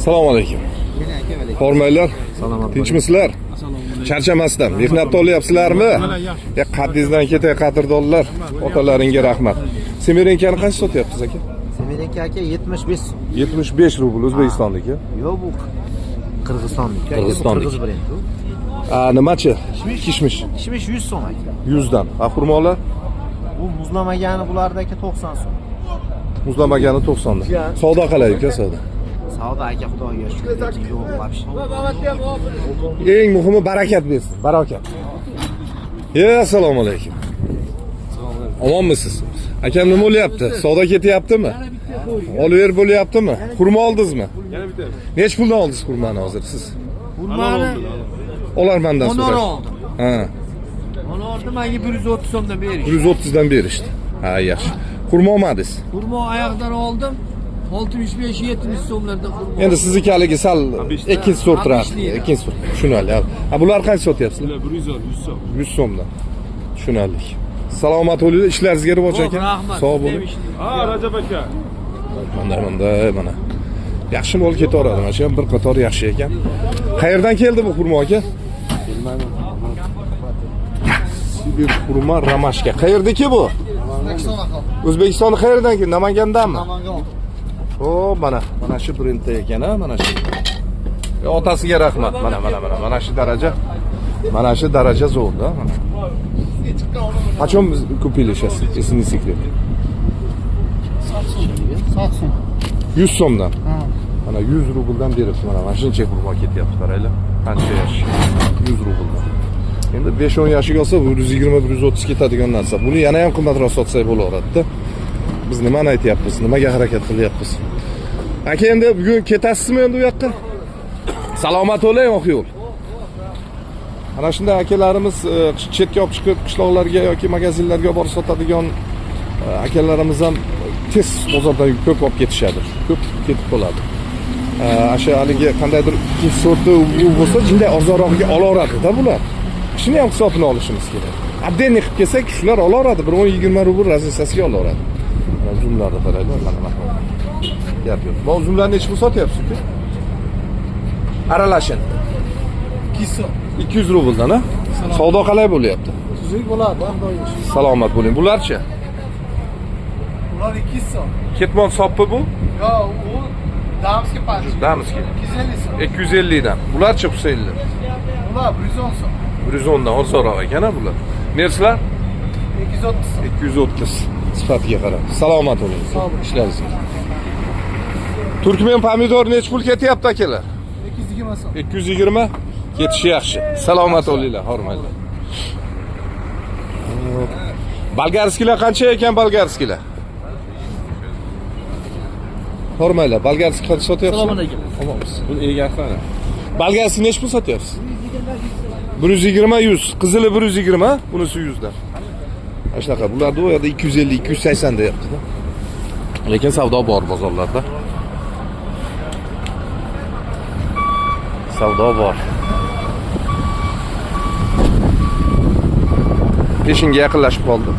Assalomu alaykum. Hormaylar. Tinchmisizlar? Charchamasdan. Mehnatda olyapsizlarmi? Qaddingizdan ketay qadrdonlar. Otalaringga rahmat. Semerenkani qancha sotyapsiz aka? Semerenka aka 75 so'm. 75 rubl O'zbekistonniki. Yo'q, bu Qirg'izistonniki. Qirg'izistonniki. Qirg'iz brendi. Nimachi? Kishmish. Kishmish 100 so'm aka. 100 dan. Xurmolar? Bu muzlamagani bulardagi 90 so'm. Muzlamagani 90 dan. Savdo qalaydi-ku savdo? Savdo aka Xudoga shukr. Yo'q, вообще. Eng muhimi barakat bersin. Barakat. Assalomu alaykum. Omonmisiz? Akam nima bo'lyapti? Savdo ketyaptimi? Oliver bo'lyaptimi? Xurmo oldingizmi? Yana bitta. Nech puldan oldingiz xurmoni hozir siz? Xurmoni Olarmandan so'rash. Ha. Mana orada menga 130 so'mdan berish. 130 dan berishdi. Ha, yaxshi. Xurmo olmadingiz? Xurmo oyoqdan oldim. 65-70 so'mlardan xurmo. Endi sizniki haligi sal ikkinchi sortlar. Ikkinchi sort. Tushunali. Ha, bular qancha sotyapsizlar? 110, 100 so'm. 100 so'mdan. Tushunali. Salomat bo'ling, ishlaringizga rivoj aka. Sog' bo'ling. Ha, Rajab aka. Mana. Yaxshi mol ketaveradi. Mana shu ham bir qator yaxshi ekan. Qayerdan keldi bu xurmo aka? Bilmayman. Sibir xurmo Ramashka. Qayerdaki bu? O'zbekistonning qayerdan keldi? Namangandanmi? Namangan. O, mana shu brendda ekan, ha, mana shu. Otasiga rahmat. Mana shu daraja. Mana shu daraja zo'rda, mana. Qachon biz kupili shasi? Esini sekret. 100 so'mdan. Mana 100 rubldan beribdi, mana shuncha xurmo ketyapti, qaranglar. Qancha yosh? 100 rubldan. Endi 5-10 yoshga olsa 120-130 ketadigan narsa. Buni yana ham qimmatroq sotsak bo'laveradi-da. Biz nimani aytyapmiz? Nimaga harakat qilyapmiz? Aka, endi bugun ketasizmi endi u yoqqa? Salomat bo'ling, oq yo'l. Ana shunday akalarimiz chetga olib chiqib qishloqlarga yoki magazinlarga borib sotadigan akalarimiz ham tez bozordan ko'p olib ketishadi. Ko'p ketib qoladi. Asha haligi qandaydir ikkinchi sorti u bo'lsa, jinday arzonroqga olaveradi-da bular. Shuni ham hisobini olishimiz kerak. Отдельный qilib kelsak, shular olaveradi, 10-20 rubl razницasiga olaveradi. Mana uzumlarni qaraylar, mana. Gap yo'q. Bu uzumlarni nech pul sotyapsiz-ku? Aralashin. 200 rubldan, ha? Savdo qalay bo'lyapti? Tuzuk bo'ladi, doim. Salomat bo'ling. Bularchi? Ular 200 so'm. Ketmon soppi bu? Yo'q, u damskiy parcha. Damskiy. 250 so'm. 250 dan. Bularchi Husaynlar? Ular 110 so'm. 110 dan orsoqroq ekan-a bular. Nersizlar? 230 so'm. 230. Sifatiga qarab. Salomat bo'ling. Ishlaringiz. Turkmen pomidor nech pul ketyapti akalar? 220 so'm. 220. Ketishi yaxshi. Salomat bo'linglar, hormaylar. Bolgarskilar qancha ekan bolgarskilar? Hormaylar, bolgarskiy qancha sotyapsiz? Assalomu alaykum. Omonmisiz? Bu egasi. Bolgarskiy nech pul sotyapsiz? 120-100. Qizili 120, bunisi 100 dan. Shunaqa, bularda u yerda 250-280 deyapti-da. Lekin savdo bor bozorlarda. Savdo bor. Peshinga yaqinlashib qoldi.